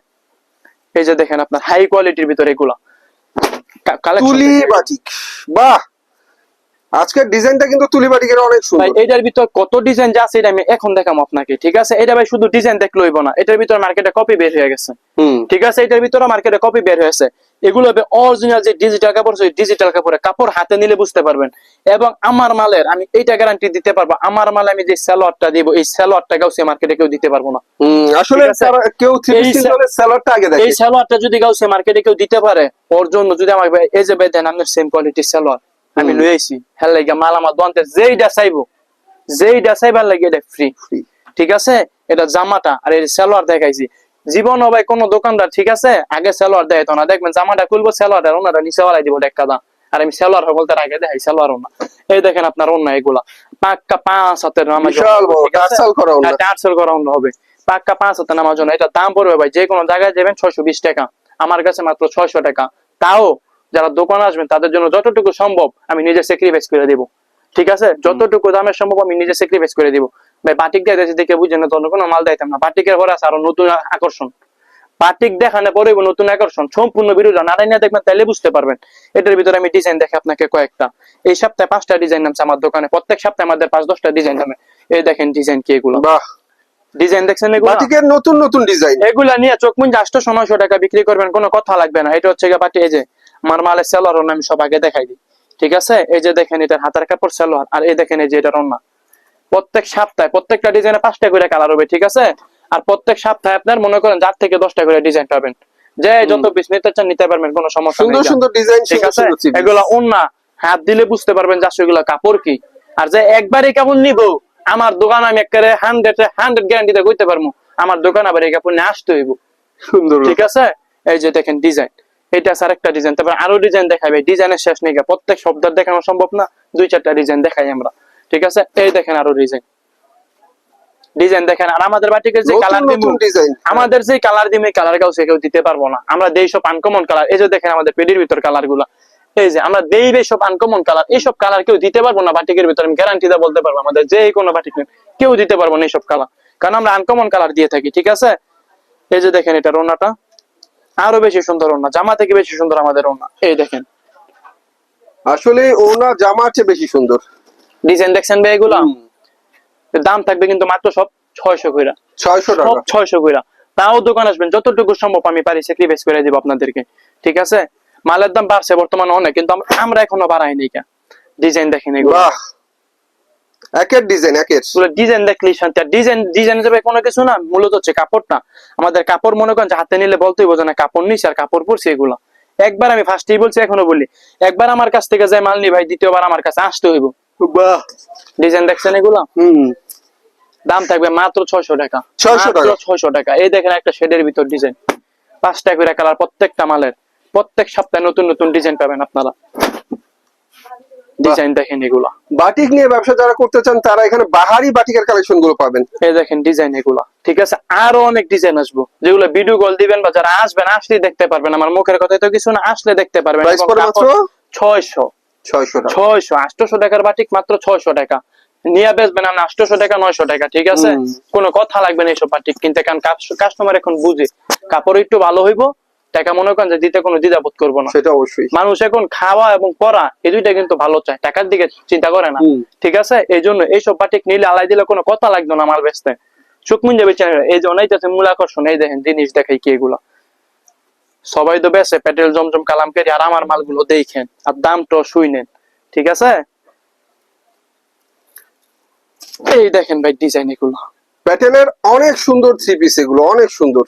Speaker 2: এই যে দেখেন আপনার হাই কোয়ালিটির ভিতর এগুলা কালেকশন।
Speaker 1: তুলি বাটিক, বাহ, আজকের ডিজাইনটা কিন্তু তুলি বাটিকের অনেক
Speaker 2: ভাই
Speaker 1: সুন্দর।
Speaker 2: এটার ভিতর কত ডিজাইন যা আছে এটা আমি এখন দেখাবো আপনাকে, ঠিক আছে। এটা ভাই শুধু ডিজাইন দেখলে হইব না, এটার ভিতর মার্কেটে কপি বের হয়ে গেছে, ঠিক আছে। এটার ভিতরে মার্কেটে কপি বের হয়েছে। এগুলো হবে অরিজিনাল যে ডিজিটাল কাপড়, সেই ডিজিটাল কাপড় হাতে নিলে বুঝতে পারবেন। এবং আমার মালের আমি এইটা গ্যারান্টি দিতে পারবো, আমার মালে আমি যে সালোয়ারটা দিব, এই সালোয়ারটা গাউসিয়া মার্কেটে কেউ দিতে পারবো না।
Speaker 1: আসলে
Speaker 2: ঠিক আছে?
Speaker 1: কেউ থ্রি পিস কিনতে হলে সালোয়ারটা আগে দেখে।
Speaker 2: এই সালোয়ারটা যদি গাউসিয়া মার্কেটে কেউ দিতে পারে, ওর জন্য যদি আমার এই যে ভাই দেন আপনার সেম কোয়ালিটির সালোয়ার আমি লই আইছি, হ্যাঁ লাগে মাল আমার দন্তে যেইটা চাইবার লাগে এটা ফ্রি, ঠিক আছে। এটা জামাটা আর এই সালোয়ার দেখাইছি। জীবন ভাই কোন দোকানদার, ঠিক আছে, আগে সালোয়ার দেয় তো না, দেখবেন জামাটা খুলবো সালোয়ারটা ওনারা নিচে ওলাই দিব টাকা দাম। আর আমি সালোয়ার বলতে আগে দেখাই সালোয়ার না। এই দেখেন আপনার অন্য এগুলা পাক্কা 5 হাতের নামাজ,
Speaker 1: বিশাল বড় টার্সাল করা ওড়না।
Speaker 2: টার্সেল করা অন্য হবে, পাক্কা 5 হাতের নামার জন্য। এটা দাম পড়বে ভাই যে কোনো জায়গায় যাবেন 620 টাকা, আমার কাছে মাত্র 600 টাকা। তাও যারা দোকানে আসবেন তাদের জন্য যতটুকু সম্ভব আমি নিজে স্যাক্রিফাইস করে দেবো, ঠিক আছে। যতটুকু দামের সম্ভব আমি নিজে স্যাক্রিফাইস করে দিব। ভাই বাটিক দেখাইতেছি দেখে বুঝছেন না, তখন কোনো মাল দিতাম না। বাটিকের পরে আছে আরো নতুন আকর্ষণ, বাটিক দেখানে পরে নতুন আকর্ষণ। সম্পূর্ণ ভিডিও নাড়াই না দেখবেন তাহলে বুঝতে পারবেন। এটার ভিতরে আমি ডিজাইন দেখে আপনাকে কয়েকটা, এই সপ্তাহে 5টা ডিজাইন নামছে আমার দোকানে, প্রত্যেক সপ্তাহে আমাদের 5-10টা ডিজাইন নামে। এই দেখেন ডিজাইন কি এগুলো,
Speaker 1: বাহ,
Speaker 2: ডিজাইন দেখছেন এগুলো,
Speaker 1: বাটিকের নতুন নতুন ডিজাইন।
Speaker 2: এগুলা নিয়ে চোখ মুঞ্জে 800-900 টাকা বিক্রি করবেন, কোনো কথা লাগবে না। এটা হচ্ছে গিয়ে বাটি, এই যে আমার মালের সালোয়ার আমি সব আগে দেখাই দিই, ঠিক আছে। এই যে দেখেন এটার হাতের কাপড় সালোয়ার, আর এই দেখেন এই যে এটার ওড়না। প্রত্যেক সপ্তাহে প্রত্যেকটা ডিজাইনে 5টা করে কালার হবে, ঠিক আছে। আর প্রত্যেক সপ্তাহে আপনার মনে করেন 4 থেকে 10টা করে ডিজাইন পাবেন, যে যত পিস নিতে চান নিতে পারবেন, কোনো সমস্যা
Speaker 1: সুন্দর
Speaker 2: নেই,
Speaker 1: সুন্দর ডিজাইন,
Speaker 2: ঠিক
Speaker 1: সুন্দর
Speaker 2: আছে।
Speaker 1: সুন্দর থ্রি পিস।
Speaker 2: এগুলা ওড়না হাত দিলে বুঝতে পারবেন যে আসলে এগুলা কাপড় কি। আর যে একবারই কাপড় নিব, আমার দোকান আমি একেবারে 100 গ্যারান্টিতে করতে পারবো, আমার দোকান আবার এই কাপড় নিয়ে আসতে হইব,
Speaker 1: সুন্দর,
Speaker 2: ঠিক আছে। এই যে দেখেন ডিজাইন, এটা আর একটা ডিজাইন, তারপর আরো ডিজাইন দেখাবে, ডিজাইনের শেষ নেই, প্রত্যেক শব্দ দেখানো সম্ভব না, 2-4টা ডিজাইন দেখাই আমরা, ঠিক আছে। এই দেখেন আরো ডিজাইন দেখেন। আর আমাদের বাটিকের যে কালার দিব,
Speaker 1: ডিজাইন,
Speaker 2: আমাদের যে কালার দিব এই কালার কেউ দিতে পারবো না। আমরা দেই সব আনকমন কালার। এই যে দেখেন আমাদের পেডির ভিতর কালার গুলা, এই যে আমরা দেই সব আনকমন কালার, এইসব কালার কেউ দিতে পারবো না বাটিকের ভিতর, আমি গ্যারান্টি দিয়ে বলতে পারবো। আমাদের যে কোনো বাটিক কেউ দিতে পারবো না এইসব কালার, কারণ আমরা আনকমন কালার দিয়ে থাকি, ঠিক আছে। এই যে দেখেন এটা রোনাটা, আরো বেশি সুন্দর ওড়না, জামা থেকে বেশি সুন্দর আমাদের ওড়না। এই দেখেন
Speaker 1: আসলে ওনা জামার চেয়ে বেশি সুন্দর
Speaker 2: ডিজাইন, দেখছেন ভাই এগুলা? দাম থাকবে কিন্তু মাত্র সব 600 কইরা,
Speaker 1: 600
Speaker 2: সব
Speaker 1: টাকা
Speaker 2: 600 কইরা। তাও দোকান আসবেন, যতটুকু সম্ভব আমি পারি স্যাক্রিফাইস করে দিব আপনাদেরকে, ঠিক আছে? মালের দাম বাড়ছে বর্তমানে অনেক, কিন্তু আমরা এখনো বাড়াইনি। কে ডিজাইন দেখেন এগুলো,
Speaker 1: বাহ, একের ডিজাইন একের।
Speaker 2: ডিজাইন দেখলেই শান্তি। আর ডিজাইন হিসেবে কোনো কিছু না, মূলত হচ্ছে কাপড়টা। আমাদের কাপড় মনে করেন যে হাতে নিলে বলতেই বোঝে না কাপড় নিছি আর কাপড় পরছি। এগুলো একবার আমি ফার্স্টেই বলছি, এখনো বলি, একবার আমার কাছ থেকে যাই মাল নি ভাই, দ্বিতীয়বার আমার কাছে আসতে হইব।
Speaker 1: বাহ,
Speaker 2: ডিজাইন দেখছেন এগুলো? দাম থাকবে মাত্র 600 টাকা,
Speaker 1: 600 টাকা।
Speaker 2: 600 টাকা। এই দেখেন একটা শেডের ভিতর ডিজাইন, 5টা করে কালার, প্রত্যেকটা মালের প্রত্যেক সপ্তাহে নতুন নতুন ডিজাইন পাবেন আপনারা। ডিজাইন দেখেন এগুলা।
Speaker 1: বাটিক নিয়ে ব্যবসা যারা করতে চান তারা এখানে বাহারি বাটিকের কালেকশন গুলো পাবেন।
Speaker 2: এই দেখেন ডিজাইন এগুলা, ঠিক আছে? আরো অনেক ডিজাইন আসবো, যেগুলো ভিডিও কল দিবেন বা যারা আসবেন আসলেই দেখতে পারবেন। আমার মুখের কথাই তো কিছু না, আসলে দেখতে পারবেন।
Speaker 1: প্রাইস পড়ে মাত্র
Speaker 2: 600
Speaker 1: 600 টাকা।
Speaker 2: 800 টাকার বাটিক মাত্র 600 টাকা নিয়ে বেচবেন আপনি 800 টাকা 900 টাকা, ঠিক আছে? কোনো কথা লাগবে না এইসব বাটিক কিনতে, কারণ কাস্টমার এখন বুঝে কাপড় একটু ভালো হইব, টাকা মনে করেন যে দিতে কোনো দ্বিধাবোধ করবো না।
Speaker 1: সেটা অবশ্যই।
Speaker 2: মানুষ এখন খাওয়া এবং পড়া এই দুইটা কিন্তু ভালো চায়, টাকার দিকে চিন্তা করে না, ঠিক আছে? এই জন্য এইসব বাটিক নিলে আলাই দিলে কোনো কথা লাগতো না মাল বেচতে, চোখ মুঞ্জে বেচে। এই জন্য এইটাতে মূল আকর্ষণ। এই দেখেন জিনিস দেখাই কি এগুলা, সবাই তো বেচে প্যাটেল, জমজম, কালামকারী, আর আমার মালগুলো দেখেন আর দামটা শুইনেন, ঠিক আছে? এই দেখেন ভাই ডিজাইন এগুলো,
Speaker 1: প্যাটেলের অনেক সুন্দর থ্রি পিস, এগুলো অনেক সুন্দর।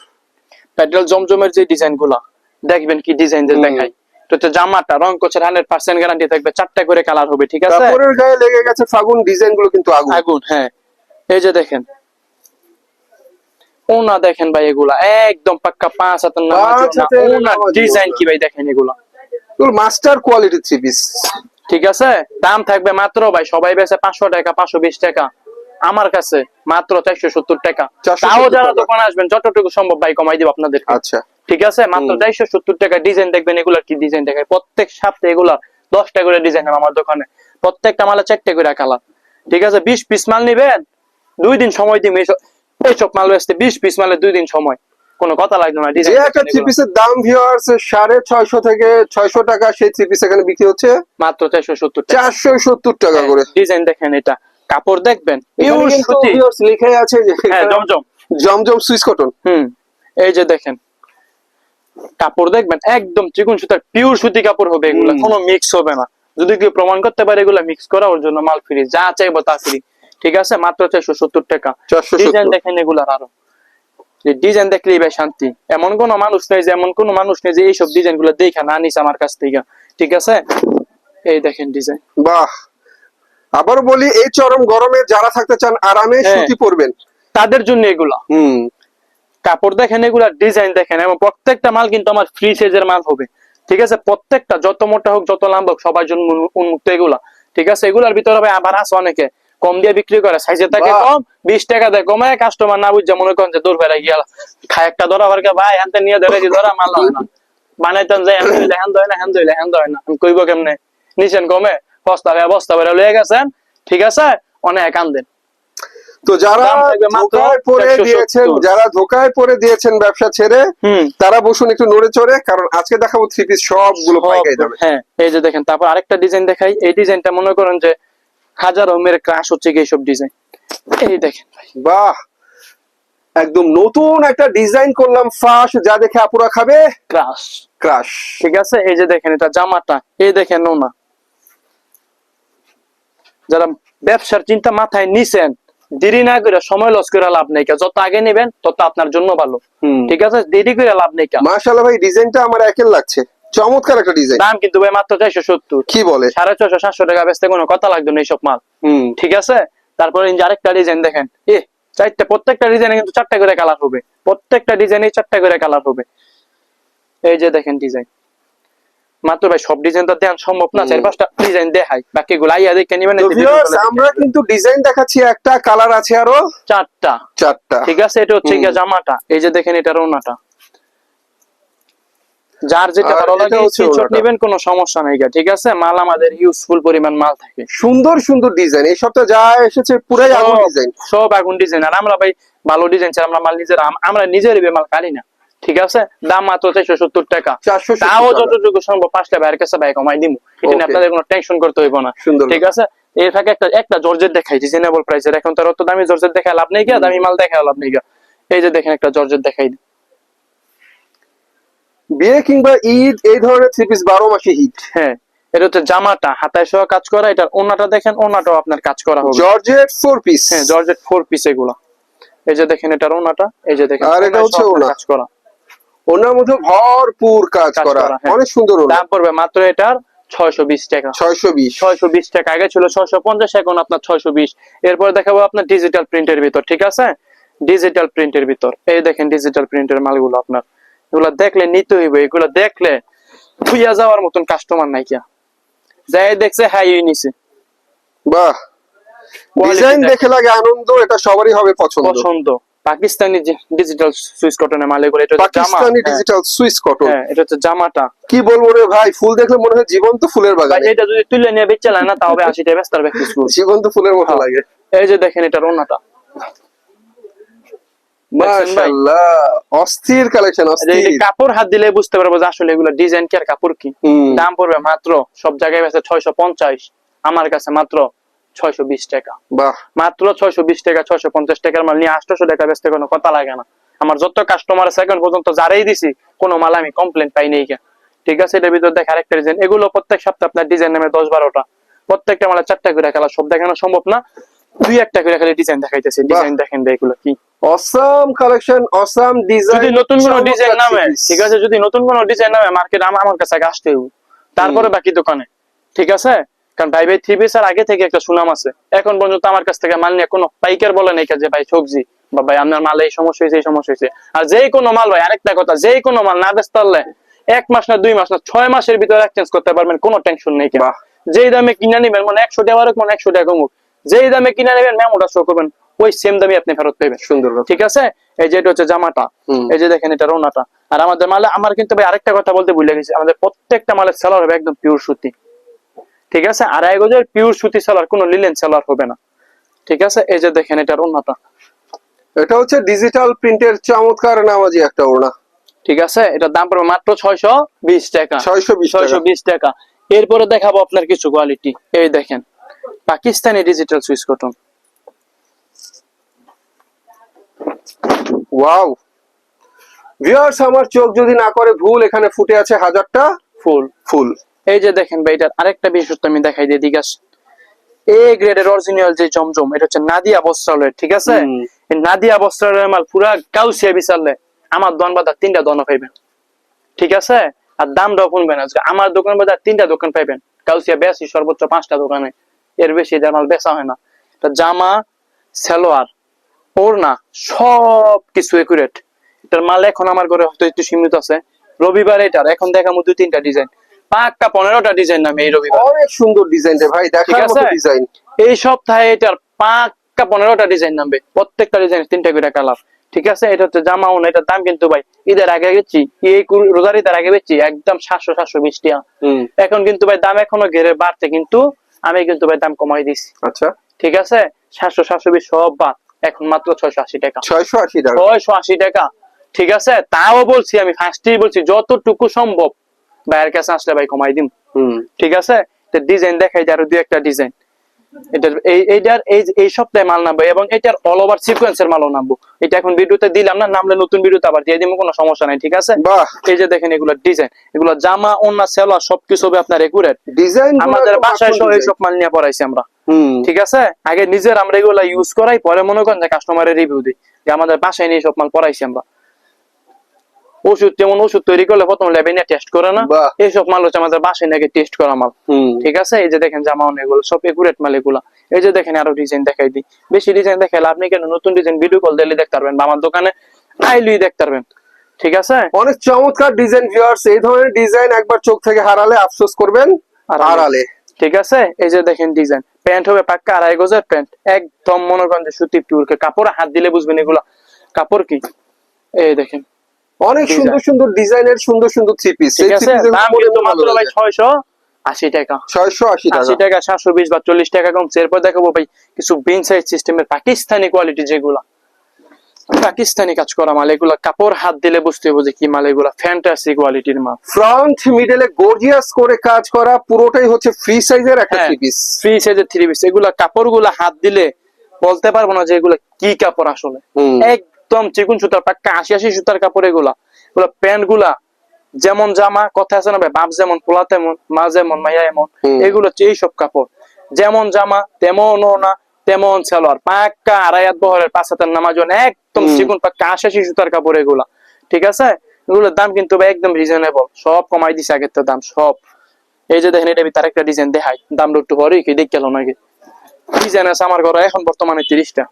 Speaker 2: প্যাটেল জমজমের যে ডিজাইন গুলা দেখবেন কি ডিজাইন দেখাই। তো জামাটা রং কোচের 100% গ্যারান্টি থাকবে, 4টা করে কালার হবে, ঠিক আছে?
Speaker 1: কাপড়ের গায়ে লেগে গেছে ফাগুন, ডিজাইন গুলো কিন্তু আগুন
Speaker 2: আগুন। হ্যাঁ, এই যে দেখেন ওনা, দেখেন ভাই এগুলা একদম পাক্কা 5 হাতের ওনা। ডিজাইন কি ভাই দেখেন এগুলা,
Speaker 1: মাস্টার কোয়ালিটি থ্রি পিস,
Speaker 2: ঠিক আছে? দাম থাকবে মাত্র ভাই, সবাই বেচে 500 টাকা, 520 টাকা, আমার কাছে মাত্র 470 টাকা।
Speaker 1: 470
Speaker 2: তাও যারা
Speaker 1: টাকা।
Speaker 2: দোকানে আসবেন যতটুকু সম্ভব ভাই কমাই দিব আপনাদের।
Speaker 1: আচ্ছা,
Speaker 2: ঠিক আছে, মাত্র 470 টাকা। ডিজাইন দেখবেন এগুলার কি ডিজাইন দেখায়, প্রত্যেক সপ্তাহে এগুলা 10টা করে ডিজাইন আমার দোকানে, প্রত্যেকটা মালে 4টে করে কালার, ঠিক আছে? 20 পিস মাল নিবেন, 2 দিন সময় দিবে এইসব মাল বেচতে। 20 পিস মালে 2 দিন সময়, কোনো কথা লাগবে না।
Speaker 1: যে
Speaker 2: ডিজাইন
Speaker 1: একটা থ্রি পিসের দাম ভিউয়ার্স 650 থেকে 600 টাকা, সেই থ্রি পিস এখানে বিক্রি হচ্ছে
Speaker 2: মাত্র 470 টাকা।
Speaker 1: 470 টাকা করে।
Speaker 2: ডিজাইন দেখেন, এটা কাপড় দেখবেন
Speaker 1: এখানে কিন্তু ভিউয়ার্স লেখাই আছে যে
Speaker 2: হ্যাঁ জমজম,
Speaker 1: জমজম সুইস কটন।
Speaker 2: এই যে দেখেন কাপড় দেখবেন একদম চিকন সুতার পিওর সুতি কাপড় হবে এগুলা, কোনো মিক্স হবে না। যদি কেউ প্রমাণ করতে পারে এগুলা মিক্স করা, ওর জন্য মাল ফ্রি, যা চাইবো তা ফ্রি, ঠিক আছে? মাত্র 470 টাকা।
Speaker 1: 470
Speaker 2: ডিজাইন দেখেন এগুলার, আরো ডিজাইন দেখলেই ভাই শান্তি। এমন কোন মানুষ নেই যে এইসব ডিজাইন গুলো দেখে না নিছে আমার কাছ থেকে, ঠিক আছে? এই দেখেন ডিজাইন।
Speaker 1: বাহ, আবার বলি, এই চরম গরমে যারা থাকতে চান আরামে সুতি পরবেন
Speaker 2: তাদের জন্য এগুলা। কাপড় দেখেন এগুলা, ডিজাইন দেখেন, এবং প্রত্যেকটা মাল কিন্তু আমার ফ্রি সাইজের মাল হবে, ঠিক আছে? প্রত্যেকটা যত মোটা হোক যত লম্বা হোক সবার জন্য উন্মুক্ত এগুলা, ঠিক আছে? এগুলার ভিতরে ভাই আবার আছে অনেকে কম দিয়ে বিক্রি করে, সাইজে থাকে কম, 20 টাকা দেয় কমে, কাস্টমার না বুঝছে মনে করেন যে দূর ফেরা গিয়া খায় একটা ধরা বারকে ভাই হ্যান্তে নিয়ে ধরে ধরা মাল হয় না, বানাইতাম যে হ্যান্দ হয় না, আমি কইব কেমনে? নিছেন কমে, বস্তা বেড়ে লয়ে গেছেন, ঠিক আছে? অনেক আনদেন।
Speaker 1: তো যারা ধোকায় পড়ে দিয়েছেন, যারা ধোকায় পড়ে দিয়েছেন ব্যবসা ছেড়ে, তারা বসুন একটু নড়ে চড়ে, কারণ আজকে দেখাবো থ্রি পিস সবগুলো পাইকারি দামে।
Speaker 2: হ্যাঁ, এই যে দেখেন, তারপর আরেকটা ডিজাইন দেখাই। এই ডিজাইনটা মনে করেন যে হাজারো মেরে ক্রাশ হচ্ছে কি এইসব ডিজাইন। এই দেখেন
Speaker 1: বাহ, একদম নতুন একটা ডিজাইন করলাম ফাঁস, যা দেখে আপুরা খাবে
Speaker 2: ক্রাশ
Speaker 1: ক্রাশ,
Speaker 2: ঠিক আছে? এই যে দেখেন এটা জামাটা, এই দেখেন ওনা। যারা ব্যবসার চিন্তা মাথায় নিছেন, দেরি না করে, সময় লস করে লাভ নেই, যত আগে নেবেন তত আপনার জন্য ভালো, ঠিক আছে? দেরি করে লাভ নেই।
Speaker 1: মাশাআল্লাহ ভাই, ডিজাইনটা আমার একের লাগছে, চমৎকার একটা ডিজাইন।
Speaker 2: দাম কিন্তু ভাই মাত্র 470।
Speaker 1: কি বলে?
Speaker 2: 650-700 টাকা বেচতে কোনো কথা লাগবে না এইসব মাল, ঠিক আছে? তারপরে এই যে আরেকটা ডিজাইন দেখেন, প্রত্যেকটা ডিজাইনে কিন্তু 4টা করে কালার হবে, প্রত্যেকটা ডিজাইনে 4টা করে কালার হবে। এই যে দেখেন ডিজাইন, মাত্র ভাই সব ডিজাইন তো দেওয়া সম্ভব না, 4-5টা ডিজাইন দেখাই, বাকিগুলো আইয়া দেখে নিবেন।
Speaker 1: আমরা কিন্তু ডিজাইন দেখাচ্ছি, একটা কালার আছে আরো 4টা,
Speaker 2: ঠিক আছে? এটা হচ্ছে গিয়া জামাটা, এই যে দেখেন এটা ওড়নাটা, যার যেটা ভালো লাগে স্ক্রিনশট নেবেন, কোনো সমস্যা নাই, ঠিক আছে? মাল আমাদের ইউজফুল পরিমাণ মাল থাকে,
Speaker 1: সুন্দর সুন্দর ডিজাইন। এই সপ্তাহে যা এসেছে পুরাই আগুন ডিজাইন,
Speaker 2: সব আগুন ডিজাইন। আর আমরা ভাই ভালো ডিজাইন চাই, আমরা মাল আমরা নিজেরই মাল কারি না, ঠিক আছে, দাম মাত্র 470 টাকা।
Speaker 1: 470
Speaker 2: তাও
Speaker 1: টাকা।
Speaker 2: যতটুকু সম্ভব 5টা ভাইয়ের কাছে ভাই কমাই দিমু, এটা নিয়ে
Speaker 1: Okay.
Speaker 2: আপনাদের কোনো টেনশন করতে হইব না।
Speaker 1: সুন্দর
Speaker 2: ঠিক আছে, এর ফাঁকে একটা জর্জেট দেখাই রিজনেবল প্রাইসের। এখন তার অত দামি জর্জেট দেখায় লাভ নেই, দামি মাল দেখায় লাভ নেই। এই যে দেখেন একটা জর্জেট দেখাই দিই।
Speaker 1: বিয়ে কিংবা ঈদ এই ধরনের থ্রি পিস 12 মাসে হিট।
Speaker 2: হ্যাঁ, এটা হচ্ছে জামাটা হাতায় সহ কাজ করা, এটার ওন্নাটা দেখেন, ওন্নাটাও আপনার কাজ করা হবে।
Speaker 1: Georgette 4 piece.
Speaker 2: হ্যাঁ, জর্জেট 4 পিস এগুলা। এই যে দেখেন এটার ওন্নাটা, এই যে দেখেন
Speaker 1: আর এটা
Speaker 2: ওন্নায়
Speaker 1: হচ্ছে
Speaker 2: সহ আপনার
Speaker 1: ওন্না।
Speaker 2: কাজ করা।
Speaker 1: ওনার মধ্যে ভরপুর কাজ
Speaker 2: কাজ
Speaker 1: করা,
Speaker 2: করা, হ্যাঁ।
Speaker 1: অনেক সুন্দর ওনা।
Speaker 2: দাম পড়বে মাত্র এটার 620 টাকা।
Speaker 1: 620।
Speaker 2: 620 টাকা, আগে ছিল 650, এখন আপনার 620। এরপর দেখাবো আপনার ডিজিটাল প্রিন্টের ভিতর। ঠিক আছে, ডিজিটাল প্রিন্টের ভিতর এই দেখেন ডিজিটাল প্রিন্টের মালগুলো আপনার, এগুলো দেখলে নিতে হইবে, এগুলো দেখলে ভুইয়া যাওয়ার মতন কাস্টমার নাই কিয়া, যাই দেখছে হাই নিছে।
Speaker 1: বাহ, ডিজাইন দেখে লাগে আনন্দ, এটা সবারই হবে পছন্দ।
Speaker 2: পাকিস্তানি ডিজিটাল সুইস কটনের মাল এগুলো। এটা হচ্ছে জামা,
Speaker 1: পাকিস্তানি ডিজিটাল সুইস কটন।
Speaker 2: হ্যাঁ এটা হচ্ছে জামাটা।
Speaker 1: কি বলবো রে ভাই, ফুল দেখলে মনে হয় জীবন্ত ফুলের
Speaker 2: ভাই
Speaker 1: বাগান।
Speaker 2: এটা যদি তুলে নিয়ে বেচে না তাও হবে 80 টাকা বেচতার ব্যক্তি।
Speaker 1: জীবন্ত ফুলের মতো লাগে।
Speaker 2: এই যে দেখেন এটার ওন্নাটা,
Speaker 1: মাশাআল্লাহ, অস্থির কালেকশন, অস্থির।
Speaker 2: কাপড় হাত দিলে বুঝতে পারবো যে আসলে এগুলো ডিজাইন কি আর কাপড় কি। দাম পড়বে মাত্র, সব জায়গায় বেচে 650, আমার কাছে মাত্র 620 টাকা।
Speaker 1: বাহ,
Speaker 2: মাত্র 620 টাকা। 650 টাকার মাল নিয়ে 800 টাকা বেচতে কোনো কথা লাগে না। আমার যত কাস্টমার আছে এখন পর্যন্ত যারাই দিছি, কোনো মাল আমি কমপ্লেন পাই নাই। ঠিক আছে, এটার ভিতর দেখে আরেকটা ডিজাইন, এগুলো প্রত্যেক সপ্তাহে আপনার ডিজাইন নামে 10-12টা, প্রত্যেকটা মালে 4টা করে কালার, সব দেখানো সম্ভব না, 2-1টা করে খালি ডিজাইন দেখাইতেছে। ডিজাইন দেখেন এগুলো কি
Speaker 1: অসাম কালেকশন, অসাম ডিজাইন।
Speaker 2: যদি নতুন কোন ডিজাইন নামে, ঠিক আছে, যদি নতুন কোন ডিজাইন নামে মার্কেট আমার কাছে আগে আসতে হবে, তারপরে বাকি দোকানে। ঠিক আছে, কারণ ভাই ভাই থ্রি পিস আগে থেকে একটা সুনাম আছে। এখন পর্যন্ত আমার কাছ থেকে মাল নিয়ে কোনো পাইকার বলে নাই যে ভাই সবজি বা ভাই আপনার মালে এই সমস্যা হয়েছে, এই সমস্যা হয়েছে। আর যেই কোনো মাল, ভাই আরেকটা কথা, যেই কোনো মাল না বেচতে পারলে 1 মাস না 2 মাস না 6 মাসের ভিতরে এক্সচেঞ্জ করতে পারবেন, কোনো টেনশন নেই। যেই দামে কিনে নিবেন, মানে 100 টাকা বাড়ুক, মানে 100 টাকা কমুক, যেই দামে কিনে নেবেন মেমোটা শো করবেন, ওই সেম দামে আপনি ফেরত পাবেন।
Speaker 1: সুন্দর,
Speaker 2: ঠিক আছে। এই যে এটা হচ্ছে জামাটা, এই যে দেখেন এটা রোনাটা। আর আমাদের মালে, আমার কিন্তু ভাই আরেকটা কথা বলতে ভুলে গেছি, আমাদের প্রত্যেকটা মালের সেলার হবে একদম পিওর সুতি। ঠিক আছে, 2.5 গজের পিওর সুতি সেলার, কোনো লিলেন সেলার হবে না। ঠিক আছে, এই যে দেখেন এটা রোনাটা,
Speaker 1: এটা হচ্ছে ডিজিটাল প্রিন্টের চমৎকার নামাজি একটা ওড়না।
Speaker 2: ঠিক আছে, এটার দাম পড়বে মাত্র 620 টাকা। 620 টাকা। এরপরে দেখাবো আপনার কিছু কোয়ালিটি, এই দেখেন Pakistani digital Swiss cotton.
Speaker 1: Wow viewers, আমার চোখ যদি না করে ভুল, এখানে ফুটে আছে 1000টা
Speaker 2: ফুল
Speaker 1: ফুল।
Speaker 2: এই যে দেখেন ভাই, এটার আরেকটা বিশেষত্ব আমি দেখাই দিই, দিগাস এ গ্রেডের অরিজিনাল যে জমজম, এটা হচ্ছে নাদিয়া বস্ত্রালয়। ঠিক আছে, এই নাদিয়া বস্ত্রালয়ের মাল পুরা কাউসিয়া বিচারলে আমার দোকান বাজার 3টা দোকান পাইবেন। ঠিক আছে, আর দামটাও কমবে না। আমার দোকান বাজার 3টা দোকান পাইবেন, কাউসিয়া বেশি সর্বোচ্চ 5টা দোকানে, এর বেশি এদের মাল বেচা হয় না। জামা, সালোয়ার, ওড়না সব কিছু একুরেট। এটার মাল এখন আমার ঘরে হয়তো একটু সীমিত আছে। রবিবার এটার এখন দেখাবো 2-3টা ডিজাইন, পাক্কা 15টা ডিজাইন নামে এই রবিবার।
Speaker 1: অনেক সুন্দর ডিজাইন রে ভাই, দেখার মতো ডিজাইন।
Speaker 2: এই সপ্তাহে এটার পাক্কা 15টা ডিজাইন নামবে, প্রত্যেকটা ডিজাইন 3টা করে কালার। ঠিক আছে, এটা হচ্ছে জামা ওনা। এটার দাম কিন্তু ভাই ঈদের আগে গেছি, এই রোজার ঈদের আগে বেচছি একদম 700-720 টাকা। এখন কিন্তু ভাই দাম এখনো ঘেরে বাড়তে, কিন্তু আমি কিন্তু ভাই দাম কমাই দিছি।
Speaker 1: আচ্ছা,
Speaker 2: ঠিক আছে, 700-720 সব বাদ, এখন মাত্র 680 টাকা।
Speaker 1: 680 টাকা।
Speaker 2: 680 টাকা। ঠিক আছে, তাও বলছি আমি ফার্স্টেই বলছি যতটুকু সম্ভব ভাইয়ের কাছে আসলে ভাই কমাই দিম। ঠিক আছে, ডিজাইন দেখাই আরো 2-1টা ডিজাইন। এটার এইটার এই সপ্তাহে মাল নামবো, এবং এটার অল ওভার সিকোয়েন্সের মালও নামবো। এটা এখন ভিডিওতে দিলাম না, নামলে নতুন ভিডিওতে আবার দিয়ে দিব, কোনো সমস্যা নাই। ঠিক আছে, এই যে দেখেন এগুলো ডিজাইন, এগুলো জামা ওন্না সালোয়ার সবকিছু হবে আপনার একুরেট ডিজাইন। আমাদের বাসায় সহ এইসব মাল নিয়ে পড়াইছি আমরা। ঠিক আছে, আগে নিজের আমরা এগুলা ইউজ করাই, পরে মনে করেন যে কাস্টমারের রিভিউ দিই, যে আমাদের বাসায় নিয়ে সব মাল পড়াইছি আমরা। ওষুধ, যেমন ওষুধ তৈরি করলে প্রথম ল্যাবে নিয়ে টেস্ট করে না, এইসব মাল হচ্ছে আমাদের বাসায় নাকি টেস্ট করা মাল। ঠিক আছে, এই যে দেখেন জামা এগুলো সব একুরেট মাল এগুলা। এই যে দেখেন আরো ডিজাইন দেখাই দিই, বেশি ডিজাইন দেখাইলে আপনি কেন নতুন ডিজাইন ভিডিও কল দিলে দেখতে পারবেন, বা আমার দোকানে আইলেই দেখতে পারবেন। ঠিক আছে,
Speaker 1: অনেক চমৎকার ডিজাইন ভিউয়ার্স, এই ধরনের ডিজাইন একবার চোখ থেকে হারালে আফসোস করবেন হারালে।
Speaker 2: ঠিক আছে, এই যে দেখেন ডিজাইন, প্যান্ট হবে পাক্কা 2.5 গজের প্যান্ট, একদম মনে করেন যে সুতি পিওর, কাপড়ে হাত দিলে বুঝবেন এগুলা কাপড় কি। এই দেখেন
Speaker 1: অনেক সুন্দর সুন্দর ডিজাইনের সুন্দর সুন্দর থ্রি পিস।
Speaker 2: ঠিক আছে, দাম কিন্তু মাত্র ভাই 680 টাকা।
Speaker 1: 680
Speaker 2: টাকা, 720 বা 40 টাকা কমছে। এরপর দেখাবো ভাই কিছু বিন সাইজ সিস্টেমের পাকিস্তানি কোয়ালিটি, যেগুলা পাকিস্তানি কাজ করা মাল, এগুলা কাপড় হাত দিলে বুঝতে হবে যে কি মাল, এগুলা ফ্যান্টাসি কোয়ালিটির মাল।
Speaker 1: ফ্রন্ট মিডলে গর্জিয়াস করে কাজ করা, পুরোটাই হচ্ছে ফ্রি সাইজের একটা
Speaker 2: হ্যাঁ,
Speaker 1: থ্রি পিস।
Speaker 2: ফ্রি সাইজের থ্রি পিস। এগুলা কাপড় গুলা হাত দিলে বলতে পারবো না যে এগুলা কি কাপড় আসলে। একদম চিকুন সুতার, পাক্কা ৮০ সুতার কাপড় এগুলা। এগুলা প্যান্ট গুলা যেমন জামা, কথা আছে না ভাই, বাপ যেমন পোলা তেমন, মা যেমন মাইয়া এমন, এগুলো হচ্ছে এইসব কাপড়। যেমন জামা তেমন ওড়না তেমন সালোয়ার, পাক্কা ২.৫ হাত বহরের ৫ হাতের নামাজ, একদম চিকুন পাক্কা ৮০ সুতার কাপড় এগুলা। ঠিক আছে, এগুলোর দাম কিন্তু ভাই একদম রিজনেবল, সব কমাই দিছে আগের তো দাম সব। এই যে দেখেন, এটা তার একটা ডিজাইন দেখাই, দামটা একটু পরে কি দেখ গেল নাকি। ডিজাইন আছে আমার ঘরে এখন বর্তমানে ৩০টা।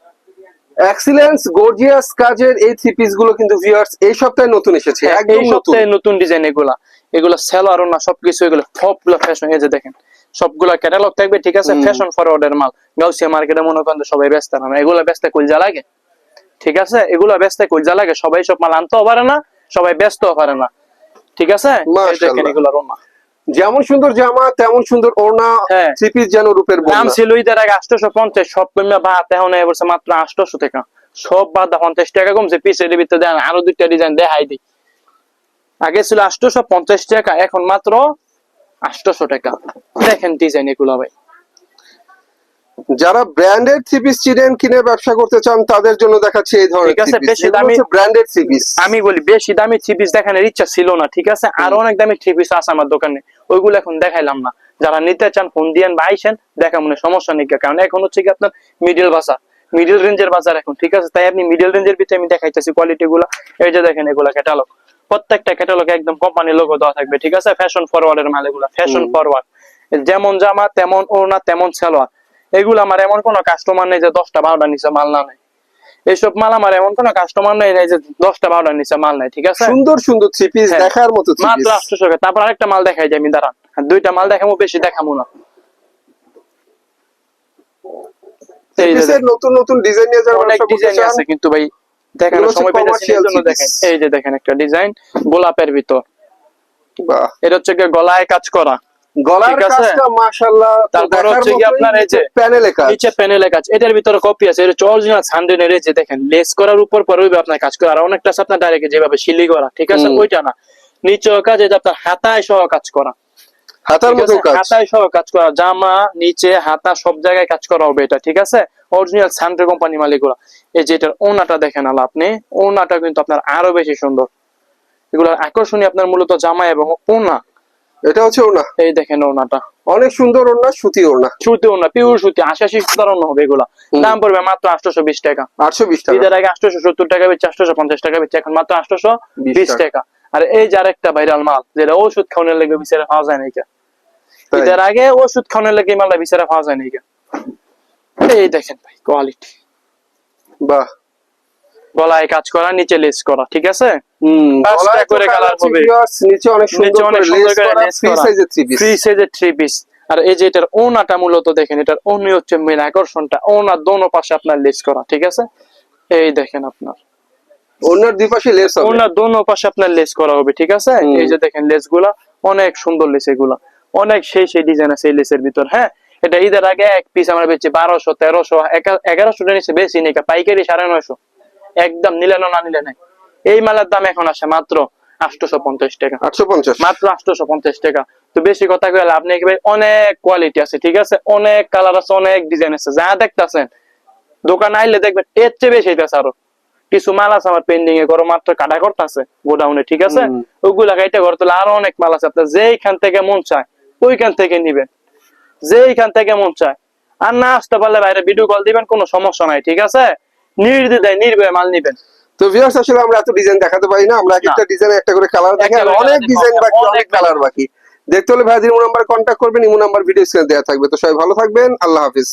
Speaker 1: এক্সিলেন্স গর্জিয়াস কাজের এই থ্রি পিস গুলো কিন্তু ভিউয়ার্স এই সপ্তাহে নতুন এসেছে,
Speaker 2: এই
Speaker 1: একদম নতুন।
Speaker 2: সপ্তাহে নতুন ডিজাইন এগুলা। এগুলা সেলারও না, সবকিছু এগুলো সবগুলো ফ্যাশন। এই যে দেখেন, সবগুলা ক্যাটালগ থাকবে, ঠিক আছে, ফ্যাশন ফরওয়ার্ডের মাল। গাউসিয়া মার্কেটে মনে করেন সবাই ব্যস্ত না, এগুলা ব্যস্ত কইজা লাগে। ঠিক আছে, এগুলা ব্যস্ত কইজা লাগে, সবাই সব মাল আনতেও পারে না, সবাই ব্যস্তও পারে না। ঠিক আছে, এই দেখেন এগুলা রোনা,
Speaker 1: যেমন সুন্দর জামা তেমন সুন্দর ওড়না,
Speaker 2: হ্যাঁ।
Speaker 1: থ্রি পিস যেন রূপের
Speaker 2: দাম
Speaker 1: বন্যা।
Speaker 2: ছিল ঈদের আগে ৮৫০, সব কমে বাদ এখন এবছর মাত্র ৮০০ টাকা। সব বাদ ৫০ টাকা কমছে। পিসের ভিতরে দেন আরো ২টা ডিজাইন দেখাই দিই। আগে ছিল ৮৫০ টাকা, এখন মাত্র ৮০০ টাকা। দেখেন ডিজাইন এগুলো ভাই।
Speaker 1: যারা ব্র্যান্ডেড থ্রি পিস চিনেন, কিনে ব্যবসা করতে চান, তাদের জন্য দেখাচ্ছি এই ধরনের
Speaker 2: ঠিক আছে,
Speaker 1: থ্রি পিস।
Speaker 2: বেশি
Speaker 1: এগুলো
Speaker 2: দামি
Speaker 1: হচ্ছে ব্র্যান্ডেড থ্রি পিস।
Speaker 2: আমি বলি বেশি দামি থ্রি পিস দেখানোর ইচ্ছা ছিল না, ঠিক আছে, আরো অনেক দামি থ্রি পিস আছে আমার দোকানে, ওইগুলো এখন দেখাইলাম না। যারা নিতে চান ফোন দিয়েন বা আইসেন, দেখা মনে সমস্যা নেই, কারণ এখন হচ্ছে কি আপনার মিডল বাজার, মিডল রেঞ্জের বাজার এখন। ঠিক আছে, তাই আপনি মিডল রেঞ্জের ভিতরে আমি দেখাইতেছি কোয়ালিটি গুলো। এই যে দেখেন এগুলা ক্যাটালগ, প্রত্যেকটা ক্যাটালগ একদম কোম্পানির লোগো দেওয়া থাকবে। ঠিক আছে, ফ্যাশন ফরওয়ার্ডের মাল এগুলা, ফ্যাশন ফরওয়ার্ড। যেমন জামা তেমন ওড়না তেমন সালোয়ার। এগুলো আমার এমন কোন কাস্টমার নেই যে ১০টা ১২টা নিচে মাল না নেয়। এইসব মাল আমার এমন কোন কাস্টমার নেই যে ১০টা ১২টার নিচে মাল নেয়। ঠিক আছে,
Speaker 1: সুন্দর সুন্দর থ্রি পিস,
Speaker 2: হ্যাঁ,
Speaker 1: দেখার মতো থ্রি
Speaker 2: মাত্র
Speaker 1: পিস।
Speaker 2: ৮০০ টাকা। তারপর আরেকটা মাল দেখাই যে আমি, দাঁড়ান, আর ২টা মাল দেখাবো, বেশি দেখাবো না। এই যে
Speaker 1: পিসের নতুন নতুন ডিজাইন নিয়ে যারা
Speaker 2: অনেক
Speaker 1: ব্যবসা করতে
Speaker 2: ডিজাইন
Speaker 1: চান,
Speaker 2: আছে কিন্তু ভাই দেখানোর
Speaker 1: এগুলো হচ্ছে
Speaker 2: সময় পাইতেছি না,
Speaker 1: commercial
Speaker 2: এজন্য
Speaker 1: থ্রি পিস।
Speaker 2: দেখেন। এই যে দেখেন একটা ডিজাইন গোলাপের ভিতর,
Speaker 1: বাহ,
Speaker 2: এটা হচ্ছে গিয়ে গলায় কাজ করা।
Speaker 1: গলার
Speaker 2: ঠিক আছে,
Speaker 1: কাজটা মাশাআল্লাহ,
Speaker 2: তারপর হচ্ছে কি আপনার এই যে
Speaker 1: প্যানেলে কাজ,
Speaker 2: নিচে প্যানেলে কাজ, এটার ভিতরে কপি আছে, এটা অরিজিনাল সানডেনের। এই যে দেখেন লেস করার উপর পরে আপনার কাজ করা, আর অনেকটা আছে আপনার ডাইরেক্ট যেভাবে সিলি করা। ঠিক আছে, ওইটা না, নিচে কাজ, এটা আপনার হাতায় সহ কাজ করা,
Speaker 1: হাতার মতো কাজ,
Speaker 2: হাতায় সহ কাজ করা, জামা নিচে হাতা সব জায়গায় কাজ করা হবে এটা। ঠিক আছে, অরিজিনাল সানডে কোম্পানি মাল এগুলো। এই যে এটার ওনাটা দেখেন আলা, আপনি ওনাটা কিন্তু আপনার আরো বেশি সুন্দর। এগুলো আকর্ষণীয় আপনার মূলত জামা এবং ওনা।
Speaker 1: এটা হচ্ছে ওড়না,
Speaker 2: এই দেখেন ওনাটা
Speaker 1: অনেক সুন্দর ওড়না, সুতি ওড়না,
Speaker 2: সুতি ওনা, পিওর সুতি, ৮০ সুতার ওনা হবে এগুলা। দাম পড়বে মাত্র ৮২০ টাকা।
Speaker 1: ৮২০ টাকা।
Speaker 2: ঈদের আগে ৮৭০ টাকা বেচে, ৮৫০ টাকা বেচে, এখন মাত্র ৮২০ টাকা। আর এই যে আরেকটা ভাইরাল মাল, যেটা ওষুধ খাওয়ানোর লেগে বিচারে পাওয়া যায় না, ঈদের আগে ওষুধ খাওয়ানোর লেগে মালটা বিচারে পাওয়া যায় না। এই দেখেন ভাই কোয়ালিটি,
Speaker 1: বাহ,
Speaker 2: গলায় কাজ করা, নিচে লেস করা। ঠিক আছে,
Speaker 1: গলায়
Speaker 2: করে কালার হবে,
Speaker 1: নিচে অনেক সুন্দর করে লেস করা, ফ্রি সাইজের থ্রি পিস।
Speaker 2: ফ্রি সাইজের থ্রি পিস। আর এই যে এটার ওনাটা মূলত দেখেন, এটার ওনি হচ্ছে মেন আকর্ষণটা, ওনার দোনো পাশে আপনার লেস করা। ঠিক আছে, এই দেখেন আপনার
Speaker 1: ওনার দুই পাশে লেস হবে,
Speaker 2: ওনার দোনো পাশে আপনার লেস করা হবে। ঠিক আছে, এই যে দেখেন লেস গুলা অনেক সুন্দর লেস, এগুলা অনেক সেই ডিজাইন আছে এই লেসের ভিতর। হ্যাঁ, এটা ঈদের আগে এক পিস আমরা বেচছি ১২০০, ১৩০০, ১১০০ টাকা নিচে বেশি নেই, পাইকারি ৯৫০, একদম নিলে না নিলে নাই। এই মালের দাম এখন আসে মাত্র ৮৫০ টাকা,
Speaker 1: ৮৫০,
Speaker 2: মাত্র ৮৫০ টাকা। তো বেশি কথা কইলে লাভ নেই, অনেক কোয়ালিটি আছে। ঠিক আছে, অনেক কালার আছে, অনেক ডিজাইন আছে, যা দেখতেছেন দোকানে আইলে দেখবেন এর চেয়ে বেশি আছে। আরো কিছু মাল আছে আমার পেন্ডিং এ, করো মাত্র কাটা করতেছে গোডাউনে। ঠিক আছে, ওগুলা গাইতে করতে আরো অনেক মাল আছে, আপনার যেইখান থেকে মন চায় ওইখান থেকে নিবেন, যেইখান থেকে মন চায়। আর না আসতে পারলে বাইরে ভিডিও কল দিবেন, কোনো সমস্যা নাই। ঠিক আছে, নির্দ্বিধায় নির্ভয়ে মাল নিবেন।
Speaker 1: তো ভিউয়ার্স আসলে আমরা এত ডিজাইন দেখাতে পারি না, আমরা একটা ডিজাইন একটা করে কালার দেখাই, আর অনেক ডিজাইন বাকি, অনেক কালার বাকি। দেখতে হলে ভাইয়ার ইমো নাম্বার কন্ট্যাক্ট করবেন, ইমো নাম্বার ভিডিও স্ক্রিনে দেওয়া থাকবে। তো সবাই ভালো থাকবেন, আল্লাহ হাফিজ।